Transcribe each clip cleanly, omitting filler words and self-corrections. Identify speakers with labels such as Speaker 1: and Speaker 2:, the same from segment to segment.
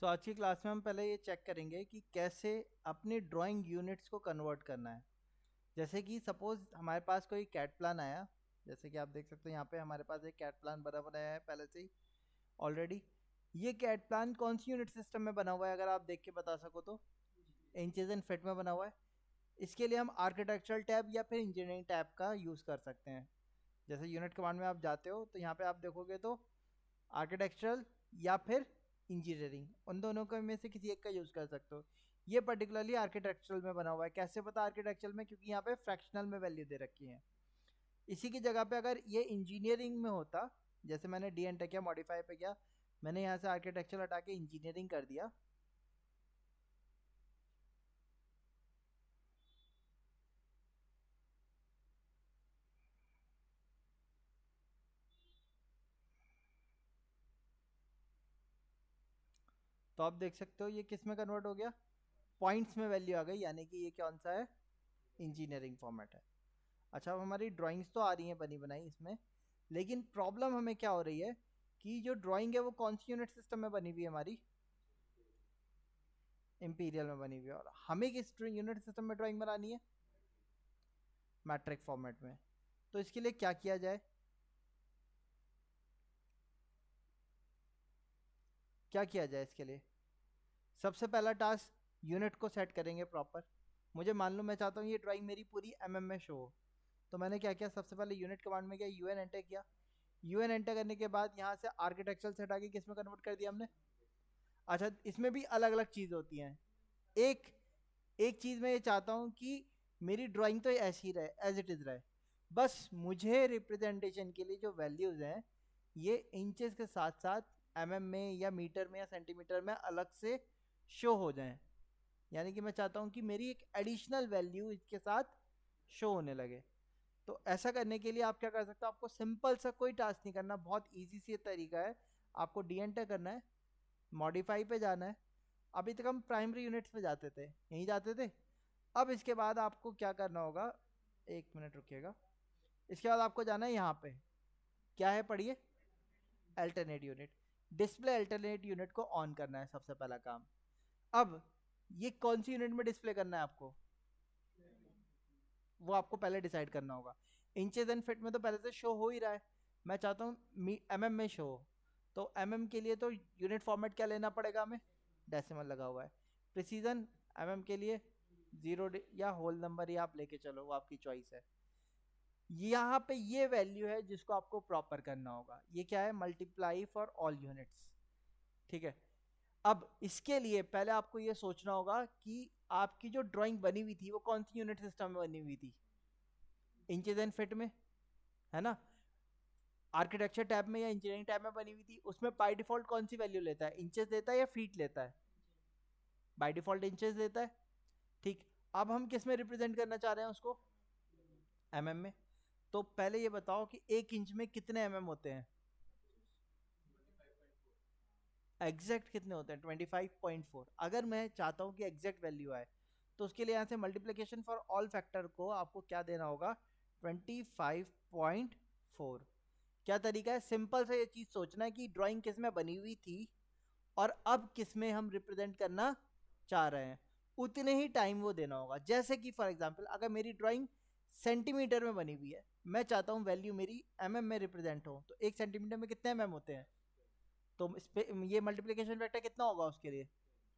Speaker 1: आज की क्लास में हम पहले ये चेक करेंगे कि कैसे अपनी ड्राइंग यूनिट्स को कन्वर्ट करना है। जैसे कि सपोज हमारे पास कोई कैट प्लान आया, जैसे कि आप देख सकते हो यहाँ पे हमारे पास एक कैट प्लान बना बनाया है पहले से ही ऑलरेडी। ये कैट प्लान कौन सी यूनिट सिस्टम में बना हुआ है, अगर आप देख के बता सको तो? इंचेस एंड फिट में बना हुआ है। इसके लिए हम आर्किटेक्चरल टैब या फिर इंजीनियरिंग टैब का यूज़ कर सकते हैं। जैसे यूनिट कमांड में आप जाते हो तो यहाँ पे आप देखोगे तो आर्किटेक्चरल या फिर इंजीनियरिंग, उन दोनों का में से किसी एक का यूज़ कर सकते हो। ये पर्टिकुलरली आर्किटेक्चरल में बना हुआ है। कैसे पता आर्किटेक्चरल में? क्योंकि यहाँ पे फ्रैक्शनल में वैल्यू दे रखी है। इसी की जगह पे अगर ये इंजीनियरिंग में होता, जैसे मैंने डी एंटर किया, मॉडिफाई पे किया, मैंने यहाँ से आर्किटेक्चर हटा के इंजीनियरिंग कर दिया, तो आप देख सकते हो ये किस में कन्वर्ट हो गया? पॉइंट्स में वैल्यू आ गई, यानी कि ये कौन सा है? इंजीनियरिंग फॉर्मेट है। अच्छा, अब हमारी ड्राइंग्स तो आ रही हैं बनी बनाई इसमें, लेकिन प्रॉब्लम हमें क्या हो रही है कि जो ड्राइंग है वो कौन सी यूनिट सिस्टम में बनी हुई है? हमारी इंपीरियल में बनी हुई है। और हमें किस यूनिट सिस्टम में ड्राइंग बनानी है? मैट्रिक फॉर्मेट में। तो इसके लिए क्या किया जाए? क्या किया जाए इसके लिए? सबसे पहला टास्क, यूनिट को सेट करेंगे प्रॉपर। मुझे मान लो मैं चाहता हूँ ये ड्राइंग मेरी पूरी में शो हो, तो मैंने क्या किया? सबसे पहले यूनिट कमांड में गया, यूएन एंटर किया। यूएन एंटर करने के बाद यहाँ से आर्किटेक्चर से हटा के किस में कन्वर्ट कर दिया हमने? अच्छा, इसमें भी अलग अलग चीज़ होती हैं। एक एक चीज़ मैं ये चाहता हूँ कि मेरी ड्राइंग तो ऐसी रहे, एज इट इज़ रहे, बस मुझे रिप्रेजेंटेशन के लिए जो वैल्यूज़ हैं ये इंचेस के साथ साथ में या मीटर में या सेंटीमीटर में अलग से शो हो जाएं। यानी कि मैं चाहता हूँ कि मेरी एक एडिशनल वैल्यू इसके साथ शो होने लगे। तो ऐसा करने के लिए आप क्या कर सकते हो? आपको सिंपल सा कोई टास्क नहीं करना, बहुत ईजी सी तरीका है। आपको डी एंटर करना है, मॉडिफाई पे जाना है। अभी तक हम प्राइमरी यूनिट्स में जाते थे, यहीं जाते थे। अब इसके बाद आपको क्या करना होगा, एक मिनट रुकिएगा। इसके बाद आपको जाना है यहाँ पे, क्या है पढ़िए? Alternate unit. Display alternate unit को ऑन करना है सबसे पहला काम। अब ये कौन सी यूनिट में डिस्प्ले करना है आपको, वो आपको पहले डिसाइड करना होगा। इंचेस एंड फिट में तो पहले से शो हो ही रहा है, मैं चाहता हूँ में शो हो। तो के लिए तो यूनिट फॉर्मेट क्या लेना पड़ेगा हमें? डेसिमल लगा हुआ है। प्रिसीजन के लिए जीरो या होल नंबर ही आप लेके चलो, वो आपकी चॉइस है। यहाँ पे ये वैल्यू है जिसको आपको प्रॉपर करना होगा। ये क्या है? Multiply for all units. ठीक है। अब इसके लिए पहले आपको ये सोचना होगा कि आपकी जो ड्राइंग बनी हुई थी वो कौन सी यूनिट सिस्टम में बनी हुई थी? इंचेस एंड फिट में, है ना? आर्किटेक्चर टैब में या इंजीनियरिंग टैब में बनी हुई थी, उसमें बाय डिफॉल्ट कौन सी वैल्यू लेता है? इंचेस लेता है या फीट लेता है? बाय डिफॉल्ट इंचेस लेता है। ठीक। अब हम किस में रिप्रेजेंट करना चाह रहे हैं उसको? में। तो पहले ये बताओ कि एक इंच में कितने होते हैं? एग्जैक्ट कितने होते हैं? 25.4। अगर मैं चाहता हूँ कि एग्जैक्ट वैल्यू आए तो उसके लिए यहाँ से मल्टीप्लिकेशन फॉर ऑल फैक्टर को आपको क्या देना होगा? 25.4। क्या तरीका है? सिंपल से ये चीज़ सोचना है कि ड्राइंग किस में बनी हुई थी और अब किस में हम रिप्रेजेंट करना चाह रहे हैं, उतने ही टाइम वो देना होगा। जैसे कि फॉर एग्जांपल अगर मेरी ड्राइंग सेंटीमीटर में बनी हुई है, मैं चाहता हूँ वैल्यू मेरी में रिप्रेजेंट हो, तो एक सेंटीमीटर में कितने होते हैं? तो इस पे ये मल्टीप्लिकेशन फैक्टर कितना होगा उसके लिए?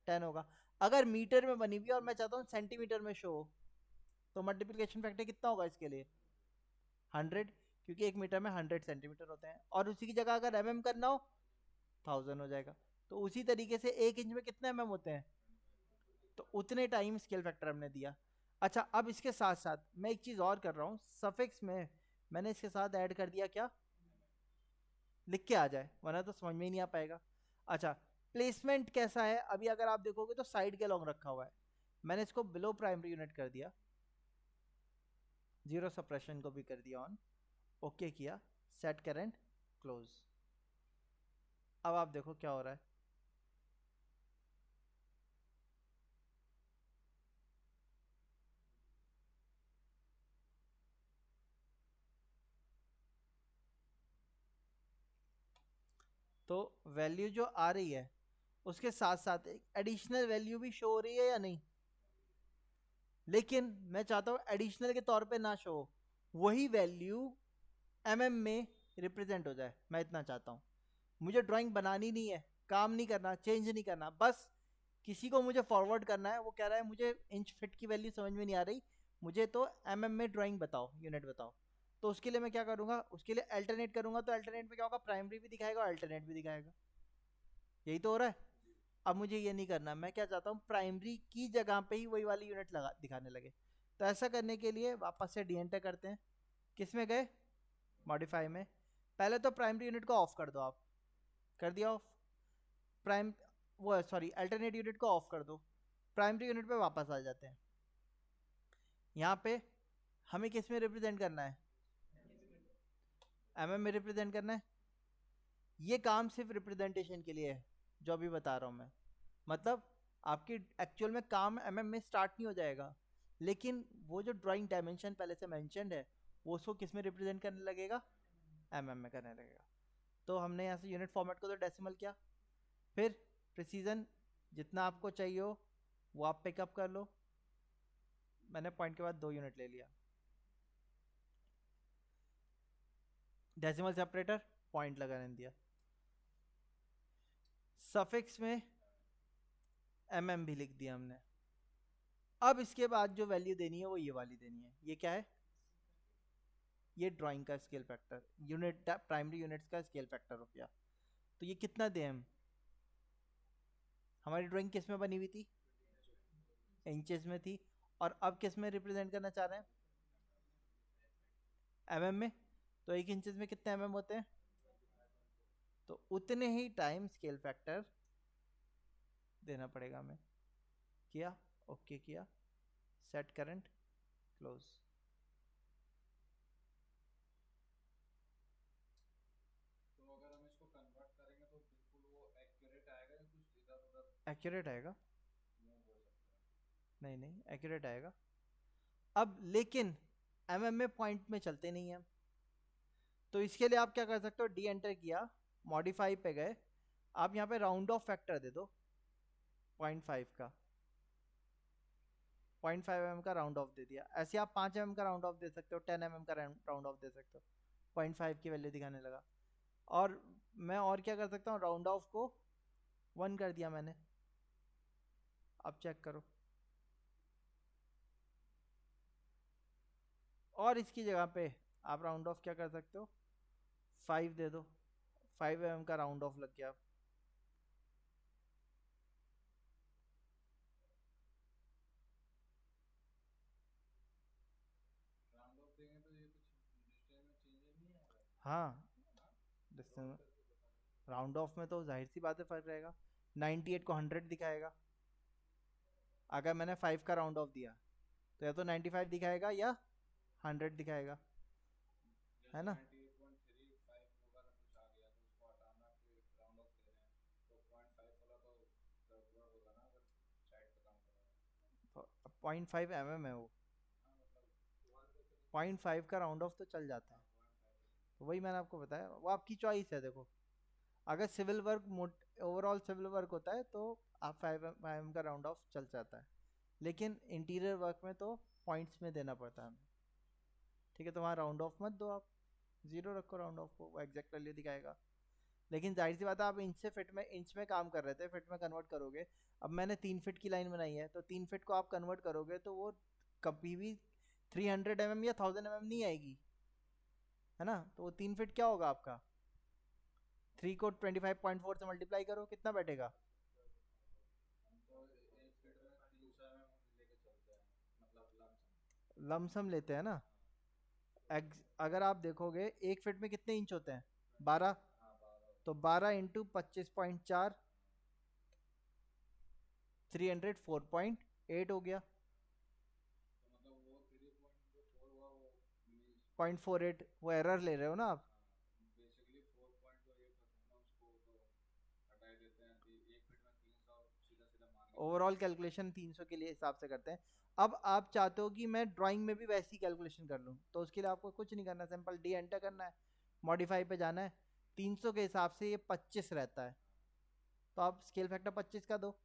Speaker 1: 10 होगा। अगर मीटर में बनी हुई है और मैं चाहता हूँ सेंटीमीटर में शो हो, तो मल्टीप्लिकेशन फैक्टर कितना होगा इसके लिए? 100, क्योंकि एक मीटर में 100 सेंटीमीटर होते हैं। और उसी की जगह अगर करना हो, 1000 हो जाएगा। तो उसी तरीके से एक इंच में कितने होते हैं? तो उतने टाइम स्केल फैक्टर हमने दिया। अच्छा, अब इसके साथ साथ मैं एक चीज़ और कर रहा हूँ, सफिक्स में मैंने इसके साथ ऐड कर दिया क्या? लिख के आ जाए, वरना तो समझ में ही नहीं आ पाएगा। अच्छा, प्लेसमेंट कैसा है? अभी अगर आप देखोगे तो साइड के लॉन्ग रखा हुआ है। मैंने इसको बिलो प्राइमरी यूनिट कर दिया, जीरो सप्रेशन को भी कर दिया ऑन, ओके किया, सेट करंट, क्लोज। अब आप देखो क्या हो रहा है। तो वैल्यू जो आ रही है उसके साथ साथ एक एडिशनल वैल्यू भी शो हो रही है या नहीं? लेकिन मैं चाहता हूँ एडिशनल के तौर पे ना शो, वही वैल्यू एमएम में रिप्रेजेंट हो जाए, मैं इतना चाहता हूँ। मुझे ड्राइंग बनानी नहीं है, काम नहीं करना, चेंज नहीं करना, बस किसी को मुझे फॉरवर्ड करना है, वो कह रहा है मुझे इंच फिट की वैल्यू समझ में नहीं आ रही, मुझे तो एमएम में ड्राइंग बताओ, यूनिट बताओ। तो उसके लिए मैं क्या करूँगा, उसके लिए अल्टरनेट करूँगा। तो अल्टरनेट में क्या होगा, प्राइमरी भी दिखाएगा और अल्टरनेट भी दिखाएगा। यही तो हो रहा है। अब मुझे ये नहीं करना, मैं क्या चाहता हूँ प्राइमरी की जगह पे ही वही वाली यूनिट लगा दिखाने लगे। तो ऐसा करने के लिए वापस से डी एंटर करते हैं। किस में गए, मॉडिफाई में। पहले तो प्राइमरी यूनिट को ऑफ कर दो आप, कर दिया ऑफ। प्राइम वो सॉरी अल्टरनेट यूनिट को ऑफ कर दो, प्राइमरी यूनिट पे वापस आ जाते हैं। यहाँ पे हमें किस में रिप्रेजेंट करना है, एमएम में रिप्रेजेंट करना है। ये काम सिर्फ रिप्रेजेंटेशन के लिए है जो अभी बता रहा हूँ मैं। मतलब आपकी एक्चुअल में काम एमएम में स्टार्ट नहीं हो जाएगा, लेकिन वो जो ड्राइंग डायमेंशन पहले से मेंशन्ड है वो उसको किस में रिप्रेजेंट करने लगेगा, एमएम में करने लगेगा। तो हमने यहाँ से यूनिट फॉर्मेट को तो डेसिमल किया, फिर प्रिसीजन जितना आपको चाहिए हो वो आप पिकअप कर लो। मैंने पॉइंट के बाद 2 यूनिट ले लिया। डेसिमल सेपरेटर पॉइंट लगाने दिया, सफिक्स में एमएम भी लिख दिया हमने। अब इसके बाद जो वैल्यू देनी है वो ये वाली देनी है। ये क्या है, ये ड्राइंग का scale factor, unit primary units का स्केल फैक्टर हो गया। तो ये कितना दें हम, हमारी ड्राइंग किस में बनी हुई थी, इंचेस में थी, और अब किस में रिप्रेजेंट करना चाह रहे हैं, एमएम में। तो 1 इंचेस में कितने एमएम होते हैं, तो उतने ही टाइम स्केल फैक्टर देना पड़ेगा हमें। किया, ओके किया, सेट करंट, क्लोज।
Speaker 2: तो अगर हम इसको कन्वर्ट करेंगे तो बिल्कुल वो एक्यूरेट आएगा या कुछ इधर उधर
Speaker 1: एक्यूरेट आएगा,
Speaker 2: मूव हो सकता है?
Speaker 1: नहीं नहीं एक्यूरेट आएगा। अब लेकिन एमएम में पॉइंट में चलते नहीं है। तो इसके लिए आप क्या कर सकते हो, डी एंटर किया, मॉडिफाई पे गए, आप यहाँ पे राउंड ऑफ फैक्टर दे दो 0.5 का, 0.5 mm का राउंड ऑफ दे दिया। ऐसे आप 5 mm का राउंड ऑफ दे सकते हो, 10 mm का राउंड ऑफ दे सकते हो। 0.5 की वैल्यू दिखाने लगा। और मैं और क्या कर सकता हूँ, राउंड ऑफ को 1 कर दिया मैंने। अब चेक करो, और इसकी जगह पे आप राउंड ऑफ क्या कर सकते हो, 5 दे दो, 5 mm का राउंड ऑफ लग गया।
Speaker 2: राउंड ऑफ देंगे तो ये कुछ डिस्टेंस में चेंजेस नहीं आएगा?
Speaker 1: हाँ,
Speaker 2: हाँ,
Speaker 1: डिस्टेंस
Speaker 2: राउंड
Speaker 1: में
Speaker 2: करके बता दो।
Speaker 1: राउंड ऑफ में तो जाहिर सी बात है फर्क रहेगा। 98 को 100 दिखाएगा। अगर मैंने 5 का राउंड ऑफ दिया तो या तो 95 दिखाएगा या 100 दिखाएगा, है
Speaker 2: जैसे
Speaker 1: ना।
Speaker 2: 98.35 वगैरह कुछ आ गया तो उसको हटाना फिर राउंड ऑफ दे रहे हैं तो 0.5 वाला तो गड़बड़ होगा ना अगर साइड पे काम कर रहा है।
Speaker 1: 0.5 mm है वो,
Speaker 2: हाँ मतलब 1 करके तो
Speaker 1: 0.5 का राउंड ऑफ तो चल जाता
Speaker 2: हाँ
Speaker 1: है।
Speaker 2: 0.5।
Speaker 1: तो वही मैंने आपको बताया, वो आपकी चॉइस है। देखो अगर civil work overall civil work होता है तो आप 5 mm का राउंड ऑफ चल जाता है, लेकिन इंटीरियर वर्क में तो पॉइंट्स में देना पड़ता है हमें। ठीक है, तो वहाँ राउंड ऑफ मत दो आप, 0 रखो राउंड ऑफ को, वो एग्जैक्ट वैल्यू दिखाएगा। लेकिन जाहिर सी बात है, आप इंच से फिट में, इंच में काम कर रहे थे, फिट में कन्वर्ट करोगे। अब मैंने 3 फीट की लाइन बनाई है, तो 3 फीट को आप कन्वर्ट करोगे तो वो कभी भी 300 mm या 1000 mm नहीं आएगी, है ना। तो वो 3 फीट क्या होगा आपका, 3 को 25.4 से मल्टीप्लाई करो, कितना बैठेगा।
Speaker 2: हम तो एक फीट में 300 mm लेके चलते हैं मतलब लमसम।
Speaker 1: लमसम लेते हैं ना।
Speaker 2: हाँ तो
Speaker 1: अगर आप देखोगे 1 फीट में कितने इंच होते हैं, 12।
Speaker 2: हाँ 12
Speaker 1: तो
Speaker 2: होते
Speaker 1: 12 इंटू 25.4,
Speaker 2: हैं।
Speaker 1: 304.8 हो गया।
Speaker 2: तो मतलब वो 3.4 हुआ वो मीन्स
Speaker 1: 0.48 वो एरर ले रहे हो ना आप।
Speaker 2: बेसिकली 4.8 होता है ना उसको तो हटा ही देते हैं कि एक फीट में 300 सीधा सीधा मान के
Speaker 1: ओवरऑल
Speaker 2: चलते हैं।
Speaker 1: कैलकुलेशन 300 के लिए हिसाब से करते हैं। अब आप चाहते हो कि मैं ड्राइंग में भी वैसी कैलकुलेशन कर लूँ, तो उसके लिए आपको कुछ नहीं करना, सिंपल डी एंटर करना है, मॉडिफाई पे जाना है। 300 के हिसाब से ये 25 रहता है, तो आप स्केल फैक्टर 25 का दो,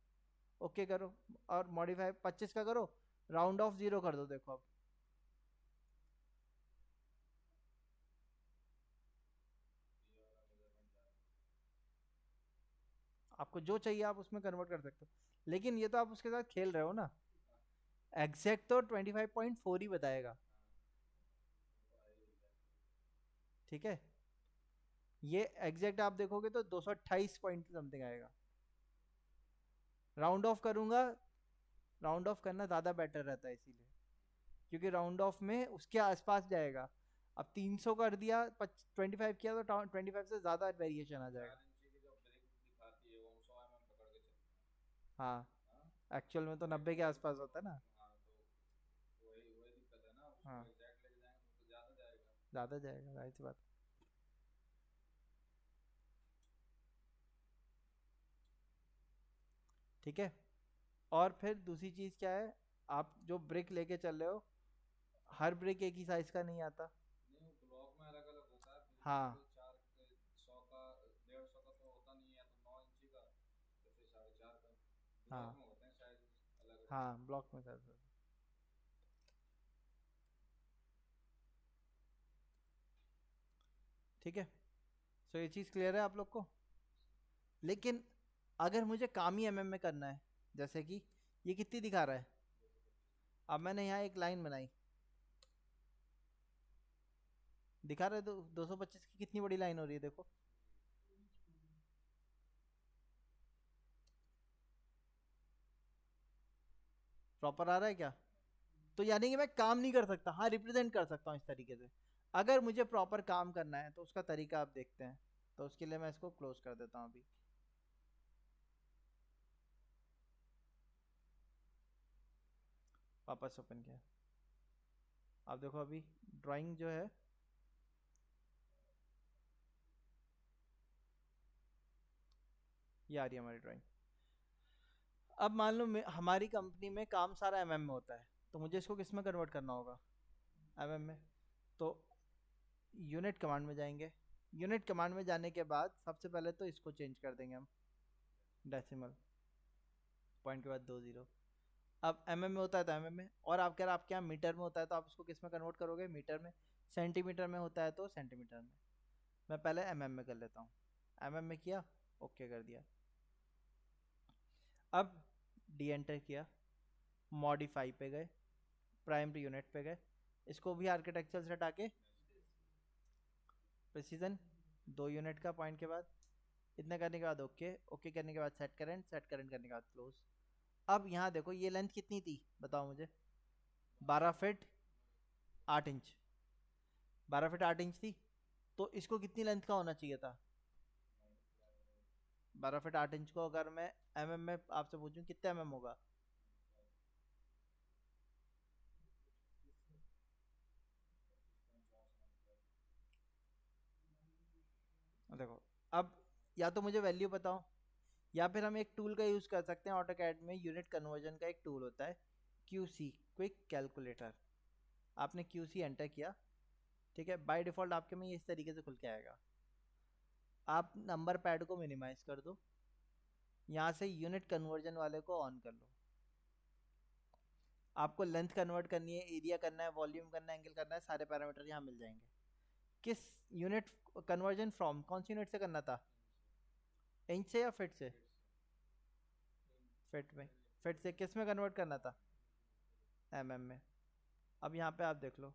Speaker 1: ओके करो, और मॉडिफाई 25 का करो, राउंड ऑफ 0 कर दो। देखो अब
Speaker 2: ये वाला मेजरमेंट जा रहा
Speaker 1: आपको जो चाहिए आप उसमें कन्वर्ट कर सकते हो, लेकिन ये तो आप उसके साथ खेल रहे हो ना। एग्जैक्ट तो 25.4 ही बताएगा,
Speaker 2: है, वो तो है ही exact।
Speaker 1: ठीक है। ये एग्जैक्ट आप देखोगे तो 228 पॉइंट समथिंग आएगा। राउंड ऑफ करूंगा, राउंड ऑफ करना ज़्यादा बेटर रहता है इसीलिए, क्योंकि राउंड ऑफ में उसके आसपास जाएगा। अब 300 कर दिया, 25 किया तो 25 से ज़्यादा वेरिएशन आ जाएगा।
Speaker 2: 4 इंची की जो ब्रेक दिखाती है वो हम 100 mm पकड़ के चलते
Speaker 1: हाँ,
Speaker 2: हैं। हाँ,
Speaker 1: एक्चुअल में तो 90 के
Speaker 2: एक्चुअल
Speaker 1: आसपास
Speaker 2: तो
Speaker 1: होता है ना।
Speaker 2: हाँ, तो वही वही दिक्कत है ना, उसको
Speaker 1: हाँ,
Speaker 2: एग्जैक्ट लेके जाएंगे तो ज़्यादा जाएगा।
Speaker 1: ज़्यादा जाएगा, जाहिर सी बात है। ठीक है। और फिर दूसरी चीज़ क्या है, आप जो ब्रिक लेके चल रहे हो, हर ब्रिक एक ही साइज का नहीं आता।
Speaker 2: नहीं, वो ब्लॉक में अलग अलग होता है, बिल्कुल
Speaker 1: हाँ,
Speaker 2: 100 का 150 का तो होता नहीं है, तो 9 इंची का या फिर 4.5 का
Speaker 1: हाँ,
Speaker 2: ब्लॉक में होते हैं साइज अलग अलग।
Speaker 1: हाँ, ब्लॉक में कर दो। ठीक है, सो ये चीज़ क्लियर है आप लोग को। लेकिन अगर मुझे काम ही एमएम में करना है, जैसे कि ये कितनी दिखा रहा है, अब मैंने यहाँ एक लाइन बनाई, दिखा रहा है 225 की कितनी बड़ी लाइन हो रही है, देखो। प्रॉपर आ रहा है क्या? तो यानी कि मैं काम नहीं कर सकता, हाँ रिप्रेजेंट कर सकता हूँ इस तरीके से। अगर मुझे प्रॉपर काम करना है तो उसका तरीका आप देखते हैं, तो उसके लिए मैं इसको क्लोज कर देता हूँ अभी। वापस ओपन किया, आप देखो अभी ड्राइंग जो है, ये आ रही है हमारी ड्राइंग। अब मान लो हमारी कंपनी में काम सारा एमएम में होता है, तो मुझे इसको किस में कन्वर्ट करना होगा, एमएम में। तो यूनिट कमांड में जाएंगे, यूनिट कमांड में जाने के बाद सबसे पहले तो इसको चेंज कर देंगे हम, डेसिमल पॉइंट के बाद 2 0। अब एमएम में होता है तो एमएम में, और आप कह रहे आपके यहाँ मीटर में होता है तो आप इसको किस में कन्वर्ट करोगे, मीटर में। सेंटीमीटर में होता है तो सेंटीमीटर में। मैं पहले एमएम में कर लेता हूँ, एमएम में किया, ओके कर दिया। अब डी एंटर किया, मॉडिफाई पे गए, प्राइमरी यूनिट पे गए, इसको भी आर्किटेक्चर से हटा के प्रिसीजन 2 यूनिट का पॉइंट के बाद, इतना करने के बाद ओके, ओके करने के बाद सेट करंट, सेट करंट करने के बाद क्लोज। अब यहाँ देखो ये लेंथ कितनी थी बताओ मुझे, 12 फीट 8 इंच, 12 फीट 8 इंच थी। तो इसको कितनी लेंथ का होना चाहिए था, 12 फीट 8 इंच को अगर मैं एमएम में आपसे पूछूं कितने एमएम होगा, देखो। अब या तो मुझे वैल्यू बताओ, या फिर हम एक टूल का यूज़ कर सकते हैं, ऑटो कैड में यूनिट कन्वर्जन का एक टूल होता है, क्यूसी क्विक कैलकुलेटर। आपने क्यूसी एंटर किया, ठीक है, बाय डिफ़ॉल्ट आपके में ये इस तरीके से खुल के आएगा। आप नंबर पैड को मिनिमाइज कर दो, यहाँ से यूनिट कन्वर्जन वाले को ऑन कर लो। आपको लेंथ कन्वर्ट करनी है, एरिया करना है, वॉल्यूम करना है, एंगल करना है, सारे पैरामीटर यहाँ मिल जाएंगे। किस यूनिट कन्वर्जन फ्रॉम कौन सी यूनिट से करना था, इंच से या फिट से, फिट में, फिट से किस में कन्वर्ट करना था, एमएम में। अब यहाँ पे आप देख लो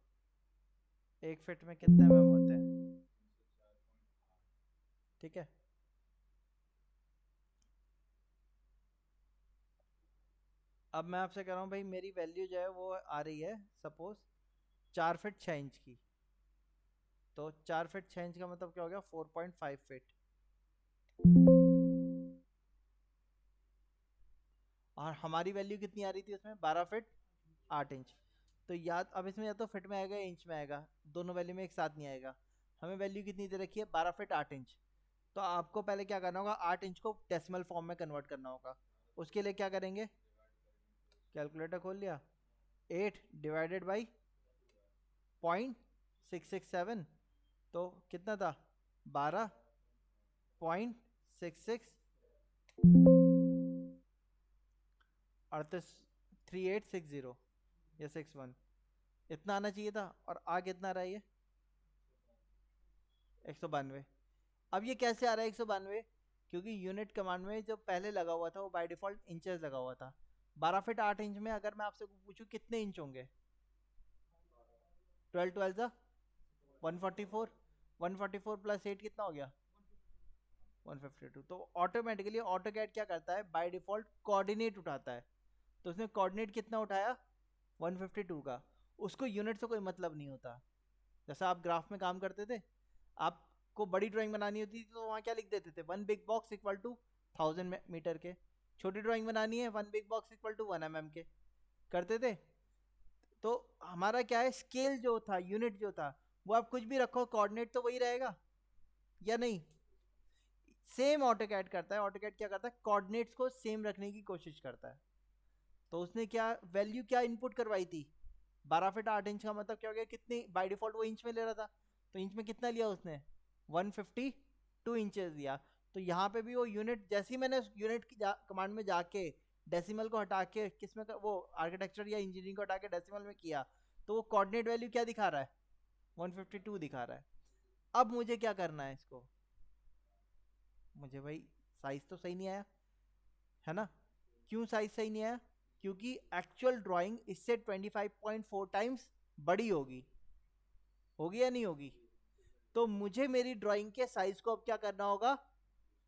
Speaker 1: 1 फीट में कितने एमएम होते हैं, ठीक है। अब मैं आपसे कह रहा हूँ भाई मेरी वैल्यू जो है वो आ रही है सपोज 4 फीट 6 इंच की, तो 4 फीट 6 इंच का मतलब क्या हो गया, 4.5 फीट। और हमारी वैल्यू कितनी आ रही थी उसमें, 12 फीट 8 इंच। तो या अब इसमें या तो फिट में आएगा या इंच में आएगा, दोनों वैल्यू में एक साथ नहीं आएगा। हमें वैल्यू कितनी दे रखी है, 12 फीट 8 इंच। तो आपको पहले क्या करना होगा, 8 इंच को डेसिमल फॉर्म में कन्वर्ट करना होगा। उसके लिए क्या करेंगे, कैलकुलेटर खोल लिया, 8 डिवाइडेड बाई 0.667, तो कितना था, 12.66 38 3860 या 61, इतना आना चाहिए था, और आ कितना रहा है ये? 192। अब ये कैसे आ रहा है 192? क्योंकि यूनिट कमांड में जो पहले लगा हुआ था वो बाय डिफॉल्ट इंचेस लगा हुआ था। 12 फीट 8 इंच में अगर मैं आपसे पूछूं कितने इंच होंगे? 12 12 सा 144, 144 प्लस 8 कितना हो गया? 152। तो ऑटोमेटिकली ऑटो कैड क्या करता है, बाय डिफॉल्ट कोऑर्डिनेट उठाता है। तो उसने कोऑर्डिनेट कितना उठाया? 152 का। उसको यूनिट से कोई मतलब नहीं होता। जैसा आप ग्राफ में काम करते थे, आपको बड़ी ड्राइंग बनानी होती थी तो वहाँ क्या लिख देते थे, one big box equal to 1000 metre के। छोटी ड्राइंग बनानी है, one big box equal to 1 mm के करते थे। तो हमारा क्या है, स्केल जो था, यूनिट जो था, वो आप कुछ भी रखो, कोऑर्डिनेट तो वही रहेगा या नहीं? सेम ऑटोकैड करता है। ऑटोकैड क्या करता है, कोऑर्डिनेट्स को सेम रखने की कोशिश करता है। तो उसने क्या वैल्यू क्या इनपुट करवाई थी? 12 फीट 8 इंच का मतलब क्या हो गया, कितनी बाय डिफॉल्ट वो इंच में ले रहा था, तो इंच में कितना लिया उसने? 152 इंचेस दिया। तो यहाँ पे भी वो यूनिट, जैसे ही मैंने यूनिट की कमांड में जाके डेसिमल को हटा के किसमें वो आर्किटेक्चर या इंजीनियरिंग को हटा के डेसिमल में किया, तो वो कोऑर्डिनेट वैल्यू क्या दिखा रहा है? 152 दिखा रहा है। अब मुझे क्या करना है इसको, मुझे भाई साइज तो सही नहीं आया है ना? क्यों साइज सही नहीं आया? क्योंकि एक्चुअल ड्राइंग इससे 25.4 टाइम्स बड़ी होगी। होगी या नहीं होगी? तो मुझे मेरी ड्राइंग के साइज को अब क्या करना होगा,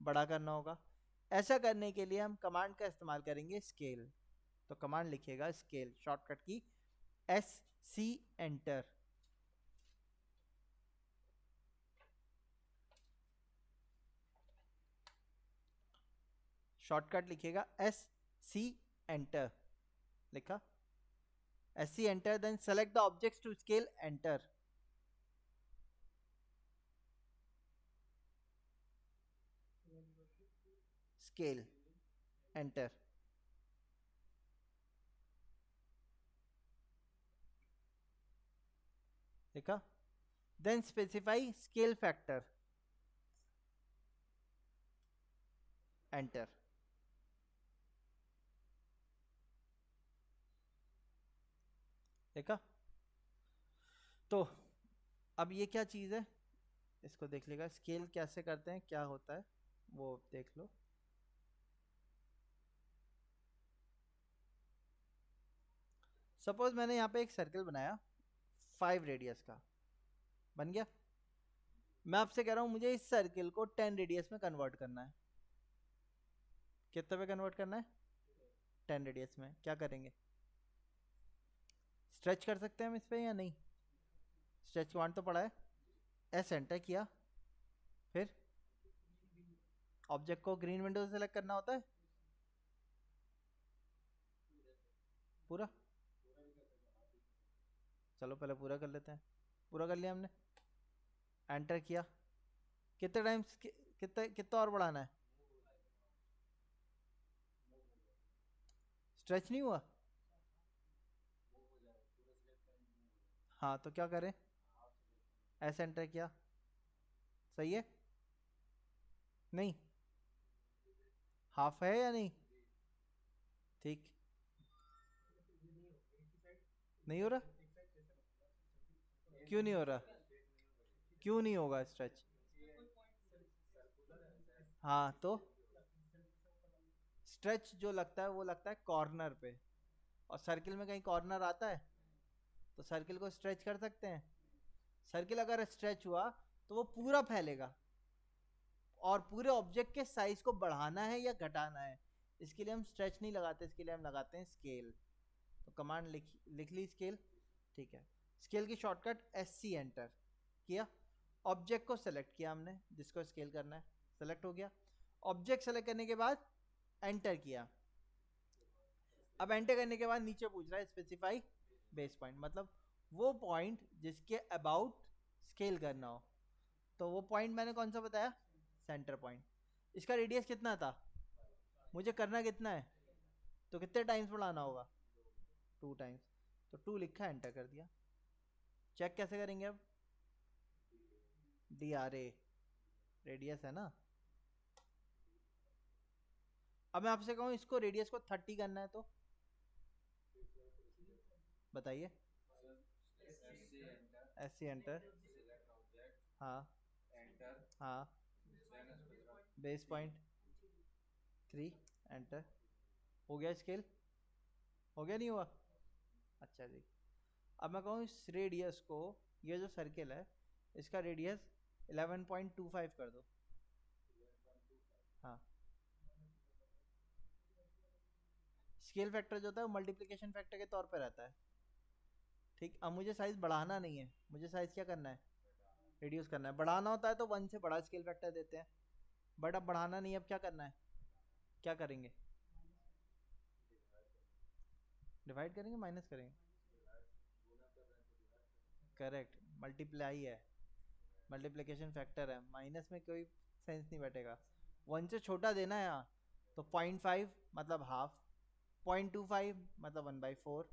Speaker 1: बड़ा करना होगा। ऐसा करने के लिए हम कमांड का इस्तेमाल करेंगे, स्केल। तो कमांड लिखिएगा स्केल, शॉर्टकट की SC एंटर। शॉर्टकट लिखिएगा SC एंटर। लिखा SC enter, then select the objects to scale, enter. Scale, enter. लिखा, then specify scale factor, enter. देखा? तो अब ये क्या चीज़ है, इसको देख लेगा, स्केल कैसे करते हैं, क्या होता है वो देख लो। सपोज मैंने यहाँ पे एक सर्कल बनाया 5 रेडियस का, बन गया। मैं आपसे कह रहा हूँ मुझे इस सर्कल को 10 रेडियस में कन्वर्ट करना है। कितने पे कन्वर्ट करना है? 10 रेडियस में। क्या करेंगे, स्ट्रेच कर सकते हैं हम इस पे या नहीं? स्ट्रेच कमांड तो पड़ा है, एस एंटर किया, फिर ऑब्जेक्ट को ग्रीन विंडो से सेलेक्ट करना होता है पूरा। चलो पहले पूरा कर लेते हैं। पूरा कर लिया हमने, एंटर किया। कितने टाइम्स कितना कितना और बढ़ाना है? स्ट्रेच नहीं हुआ? हाँ तो क्या करें, ऐसे एंटर किया, सही है? नहीं, हाफ है या नहीं? ठीक, नहीं हो रहा? क्यों नहीं हो रहा? क्यों नहीं होगा स्ट्रेच? हाँ तो स्ट्रेच जो लगता है वो लगता है कॉर्नर पे, और सर्किल में कहीं कॉर्नर आता है? तो सर्किल को स्ट्रेच कर सकते हैं? सर्किल अगर स्ट्रेच हुआ तो वो पूरा फैलेगा, और पूरे ऑब्जेक्ट के साइज को बढ़ाना है या घटाना है, इसके लिए हम स्ट्रेच नहीं लगाते, इसके लिए हम लगाते हैं स्केल। तो कमांड लिख ली स्केल, ठीक है। स्केल की शॉर्टकट SC एंटर किया। ऑब्जेक्ट को सेलेक्ट किया हमने जिसको स्केल करना है, सेलेक्ट हो गया। ऑब्जेक्ट सेलेक्ट करने के बाद एंटर किया। अब एंटर करने के बाद नीचे पूछ रहा है स्पेसिफाई बेस पॉइंट, मतलब वो पॉइंट जिसके अबाउट स्केल करना हो। तो वो पॉइंट मैंने कौन सा बताया, सेंटर पॉइंट। इसका रेडियस कितना था, मुझे करना कितना है, तो कितने टाइम्स बढ़ाना होगा? 2 टाइम्स। तो 2 लिखा, एंटर कर दिया। चेक कैसे करेंगे अब, DRA रेडियस है ना, अब मैं आपसे कहूँ इसको रेडियस को 30 करना है तो बताइए।
Speaker 2: SC enter,
Speaker 1: S C enter.
Speaker 2: select object,
Speaker 1: हाँ
Speaker 2: enter,
Speaker 1: हाँ।
Speaker 2: then specify
Speaker 1: base point 3 enter. हो गया स्केल? हो गया नहीं हुआ? अच्छा जी। अब मैं कहूँ इस रेडियस को, ये जो सर्किल है इसका रेडियस 11.25 कर दो। हाँ। स्केल फैक्टर जो होता है वो मल्टीप्लिकेशन फैक्टर के तौर पे रहता है। ठीक, अब मुझे साइज बढ़ाना नहीं है, मुझे साइज क्या करना है, रिड्यूस करना है। बढ़ाना होता है तो 1 से बड़ा स्केल फैक्टर देते हैं, बट अब बढ़ाना नहीं है, अब क्या करना है, क्या करेंगे, डिवाइड करेंगे, माइनस करेंगे। करेक्ट, मल्टीप्लाई है, मल्टीप्लिकेशन फैक्टर है, माइनस में कोई सेंस नहीं बैठेगा। 1 से छोटा देना है यहाँ, तो 0.5 मतलब हाफ, 0.25 मतलब 1/4।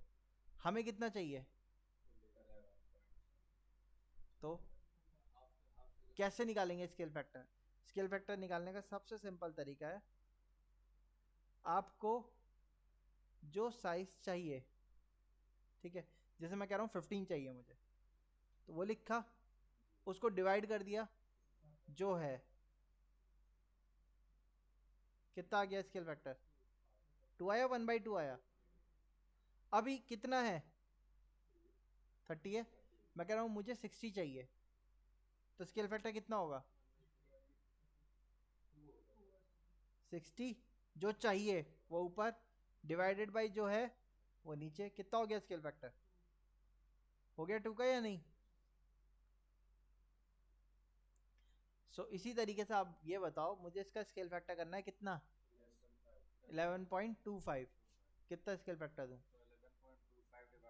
Speaker 1: हमें कितना चाहिए, तो कैसे निकालेंगे स्केल फैक्टर? स्केल फैक्टर निकालने का सबसे सिंपल तरीका है, आपको जो साइज चाहिए, ठीक है, जैसे मैं कह रहा हूँ 15 चाहिए मुझे, तो वो लिखा, उसको डिवाइड कर दिया, जो है कितना आ गया स्केल फैक्टर, 2 आया, 1/2 आया। अभी कितना है, 30 है। मैं कह रहा हूँ मुझे 60 चाहिए, तो स्केल फैक्टर कितना होगा, 60 जो चाहिए वो ऊपर, डिवाइडेड बाई जो है वो नीचे, कितना हो गया स्केल फैक्टर, हो गया 2 का या नहीं? इसी तरीके से आप ये बताओ, मुझे इसका स्केल फैक्टर करना है कितना, 11.25। कितना स्केल फैक्टर दूं,
Speaker 2: तो 11.25 divided by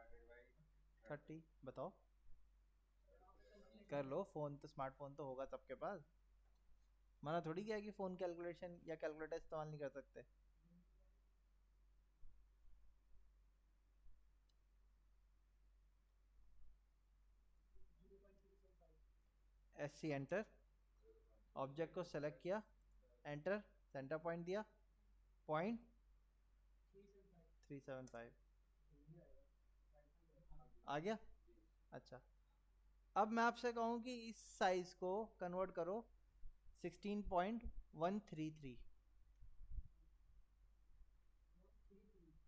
Speaker 1: 30, बताओ, कर लो, फोन तो, स्मार्टफोन तो होगा सबके पास, मना थोड़ी किया कि फोन कैलकुलेशन या कैलकुलेटर इस्तेमाल नहीं कर सकते। एस सी एंटर, ऑब्जेक्ट को सेलेक्ट किया, एंटर, सेंटर पॉइंट दिया, 0.375 आ गया। अच्छा, अब मैं आपसे कहूँ कि इस साइज को कन्वर्ट करो 16.133।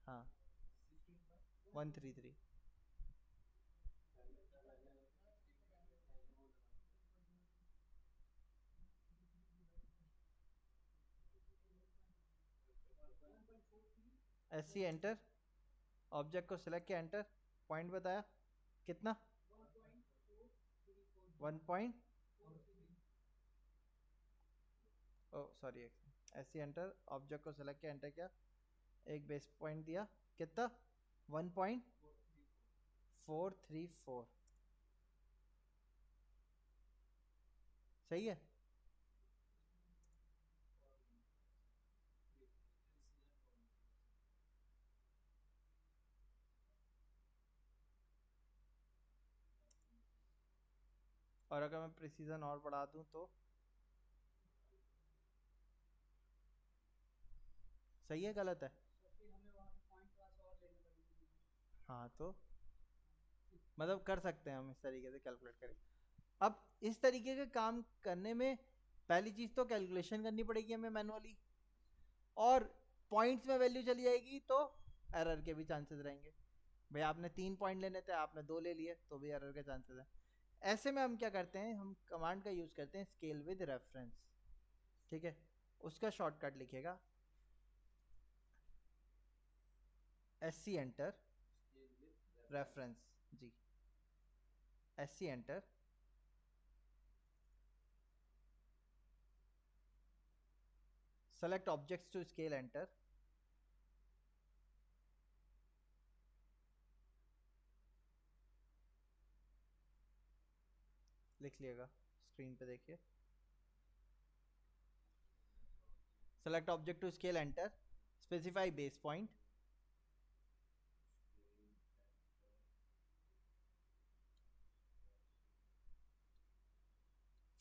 Speaker 1: हाँ, 133। एस सी एंटर, ऑब्जेक्ट को सिलेक्ट किया, एंटर, पॉइंट बताया कितना, 1 point, oh sorry, S C enter, object को सिलेक्ट किया, एंटर किया, एक बेस पॉइंट दिया, कितना, 1.434। सही है। और अगर मैं प्रिसीजन और बढ़ा दूं तो सही है, गलत है? हाँ, तो मतलब कर सकते हैं हम इस तरीके से कैलकुलेट करें। अब इस तरीके के काम करने में पहली चीज तो कैलकुलेशन करनी पड़ेगी हमें मैनुअली, और पॉइंट्स में वैल्यू चली जाएगी तो एरर के भी चांसेस रहेंगे। भाई आपने 3 पॉइंट लेने थे, आपने 2 ले लिए, तो भी एरर के चांसेस हैं। ऐसे में हम क्या करते हैं, हम कमांड का यूज करते हैं, स्केल विद रेफरेंस, ठीक है, उसका शॉर्टकट लिखिएगा, S C enter, reference, G, S C enter, select objects to scale, enter, लिख लिएगा, स्क्रीन पे देखिए, select object to scale, enter, specify base point,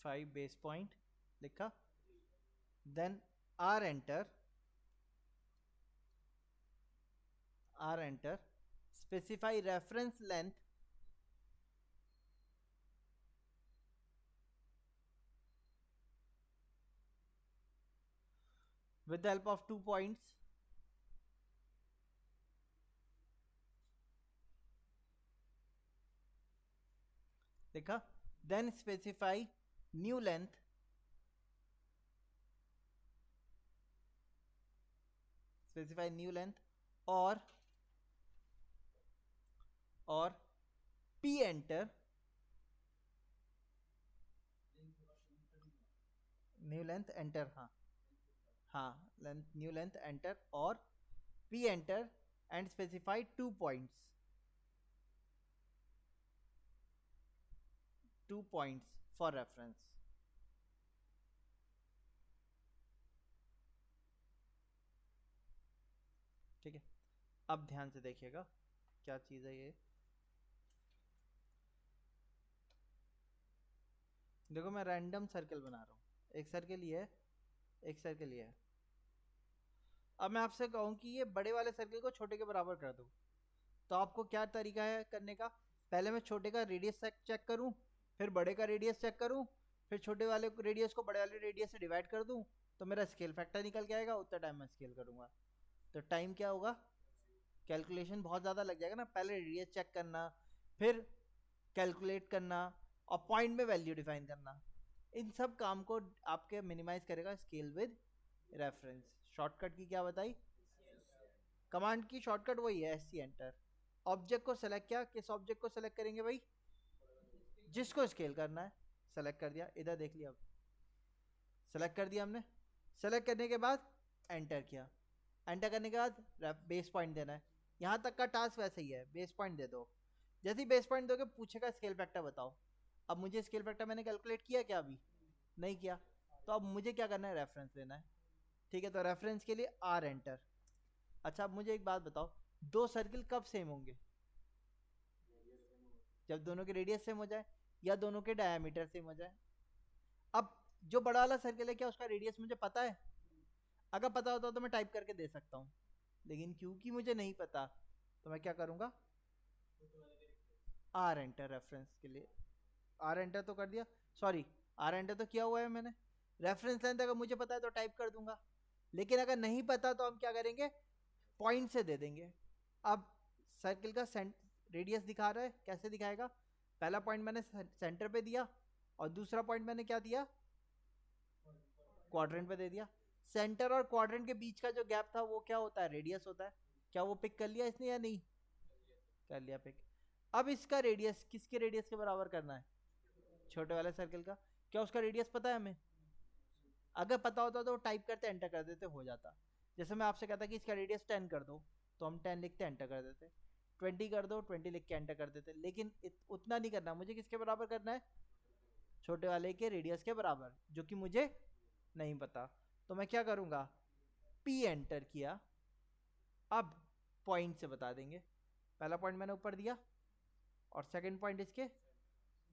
Speaker 1: 5 base point लिखा, then R enter, R enter, specify reference length with the help of 2 points. देखा? Then specify new length और p enter new length enter, हाँ length new length enter और p enter and specify 2 points for reference. ठीक है, अब ध्यान से देखिएगा क्या चीज है ये। देखो मैं रैंडम सर्कल बना रहा हूँ, एक सर्कल ये है, एक सर्कल ये है। अब मैं आपसे कहूँ कि ये बड़े वाले सर्कल को छोटे के बराबर कर दो, तो आपको क्या तरीका है करने का? पहले मैं छोटे का रेडियस चेक करूँ, फिर बड़े का रेडियस चेक करूँ, फिर छोटे वाले रेडियस को बड़े वाले रेडियस से डिवाइड कर दूँ, तो मेरा स्केल फैक्टर निकल के आएगा, उतना टाइम मैं स्केल करूँगा। तो टाइम क्या होगा? कैलकुलेशन बहुत ज़्यादा लग जाएगा ना, पहले रेडियस चेक करना, फिर कैलकुलेट करना और पॉइंट में वैल्यू डिफाइन करना। इन सब काम को आपके मिनिमाइज करेगा स्केल विद रेफरेंस। शॉर्टकट की क्या बताई? कमांड की शॉर्टकट वही है, एस सी एंटर। ऑब्जेक्ट को सेलेक्ट किया, किस ऑब्जेक्ट को सेलेक्ट करेंगे भाई? जिसको स्केल करना है। सेलेक्ट कर दिया, इधर देख लिया, अब सेलेक्ट कर दिया हमने। सेलेक्ट करने के बाद एंटर किया, एंटर करने के बाद बेस पॉइंट देना है। यहाँ तक का टास्क वैसे ही है, बेस पॉइंट दे दो। जैसे ही बेस पॉइंट दोगे पूछेगा स्केल फैक्टर बताओ। अब मुझे स्केल फैक्टर मैंने कैलकुलेट किया क्या? अभी नहीं किया। तो अब मुझे क्या करना है? रेफरेंस लेना है। ठीक है, तो रेफरेंस के लिए आर एंटर। अच्छा अब मुझे एक बात बताओ, दो सर्किल कब सेम होंगे? जब दोनों के रेडियस सेम हो जाए या दोनों के डायमीटर सेम हो जाए। अब जो बड़ा वाला सर्किल है, क्या उसका रेडियस मुझे पता है? अगर पता होता तो मैं टाइप करके दे सकता हूँ, लेकिन क्योंकि मुझे नहीं पता तो मैं क्या करूँगा? आर एंटर रेफरेंस के लिए। आर एंटर तो कर दिया, सॉरी आर एंटर तो किया हुआ है मैंने। रेफरेंस लेंथ अगर मुझे पता है तो टाइप कर दूंगा, लेकिन अगर नहीं पता तो हम क्या करेंगे? पॉइंट से दे देंगे। अब सर्किल का रेडियस दिखा रहा है, कैसे दिखाएगा? पहला पॉइंट मैंने सेंटर पे दिया और दूसरा पॉइंट मैंने क्या दिया? क्वाड्रेंट पे दे दिया। सेंटर और क्वाड्रेंट के बीच का जो गैप था वो क्या होता है? रेडियस होता है। क्या वो पिक कर लिया इसने या नहीं? कर लिया पिक। अब इसका रेडियस किसके रेडियस के बराबर करना है? छोटे वाले सर्कल का। क्या उसका रेडियस पता है हमें? अगर पता होता तो टाइप करते एंटर कर देते, हो जाता। जैसे मैं आपसे कहता कि इसका रेडियस 10 कर दो, तो हम 10 लिखते एंटर कर देते। 20 कर दो, 20 लिख के एंटर कर देते। लेकिन उतना नहीं करना, मुझे किसके बराबर करना है? छोटे वाले के रेडियस के बराबर, जो कि मुझे नहीं पता। तो मैं क्या करूँगा? पी एंटर किया। अब पॉइंट से बता देंगे। पहला पॉइंट मैंने ऊपर दिया और सेकंड पॉइंट इसके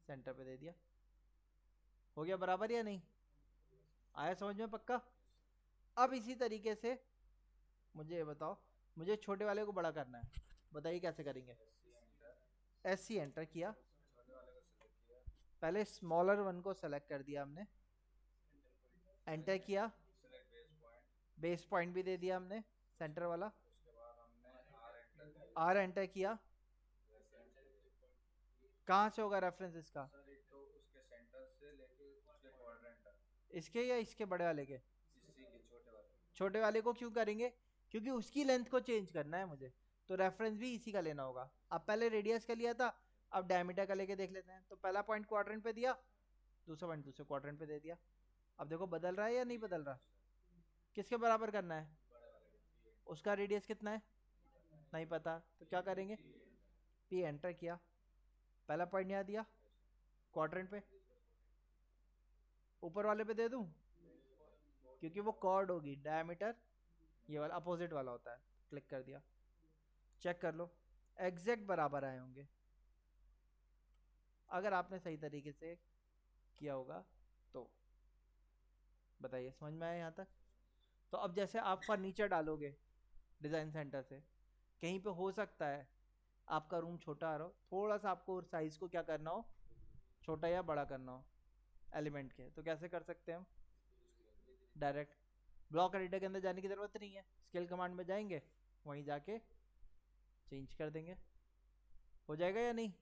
Speaker 1: सेंटर पे दे दिया। हो गया बराबर या नहीं? आया समझ में पक्का? अब इसी तरीके से मुझे ये बताओ, मुझे छोटे वाले को बड़ा करना है, बताइए कैसे करेंगे? एस सी एंटर किया, पहले स्मॉलर वन को सेलेक्ट कर दिया हमने, एंटर किया, बेस पॉइंट भी दे दिया हमने सेंटर वाला, आर एंटर किया। कहाँ से होगा रेफरेंस इसका? इसके या इसके बड़े वाले के? छोटे वाले को क्यों करेंगे? क्योंकि उसकी लेंथ को चेंज करना है मुझे, तो रेफरेंस भी इसी का लेना होगा। अब पहले रेडियस का लिया था, अब डायमीटर का लेके देख लेते हैं। तो पहला पॉइंट क्वाड्रेंट पे दिया, दूसरा पॉइंट दूसरे क्वाड्रेंट पे दे दिया। अब देखो बदल रहा है या नहीं बदल रहा? किसके बराबर करना है? उसका रेडियस कितना है नहीं पता, तो क्या करेंगे? पी एंटर किया, पहला पॉइंट यहाँ दिया क्वाड्रेंट पे, ऊपर वाले पे दे दूं क्योंकि वो कॉर्ड होगी, डायमीटर ये वाला अपोजिट वाला होता है। क्लिक कर दिया, चेक कर लो एग्जैक्ट बराबर आए होंगे, अगर आपने सही तरीके से किया होगा तो। बताइए समझ में आया यहाँ तक? तो अब जैसे आप फर्नीचर डालोगे डिज़ाइन सेंटर से, कहीं पे हो सकता है आपका रूम छोटा आ रहा हो, थोड़ा सा आपको साइज को क्या करना हो, छोटा या बड़ा करना हो एलिमेंट के, तो कैसे कर सकते हैं हम? डायरेक्ट ब्लॉक एडिटर के अंदर जाने की ज़रूरत नहीं है, स्केल कमांड में जाएंगे, वहीं जाके चेंज कर देंगे, हो जाएगा या नहीं?